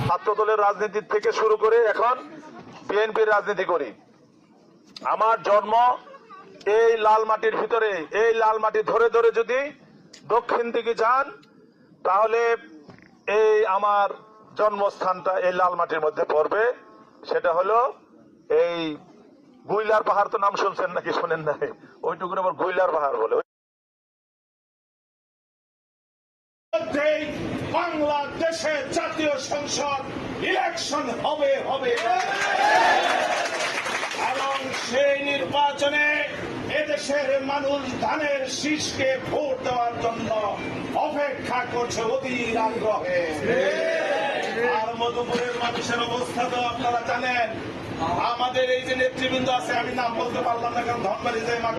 ছাত্রদলের রাজনীতি থেকে শুরু করে এখন বিএনপির রাজনীতি করি। আমার জন্ম এই লাল মাটির ভিতরে, এই লাল মাটি ধরে ধরে যদি দক্ষিণ দিকে যান তাহলে এই আমার জন্মস্থানটা এই লাল মাটির মধ্যে পড়বে। সেটা হলো এই গুইলার পাহাড়। তো নাম শুনছেন নাকি শোনেন নাই? ওইটুকুর আবার গুইলার পাহাড় বলে। বাংলাদেশের জাতীয় সংসদ ইলেকশন হবে এবং সেই নির্বাচনে এদেশের মানুষ ধানের শীষকে ভোট দেওয়ার জন্য অপেক্ষা করছে অধীর আগ্রহে। আর মধুপুরের মানুষের অবস্থা তো আপনারা জানেন। আমাদের এই যে নেতৃবৃন্দ আছে, আমি নাম বলতে পারলাম না কারণ ধনবাড়ি যায়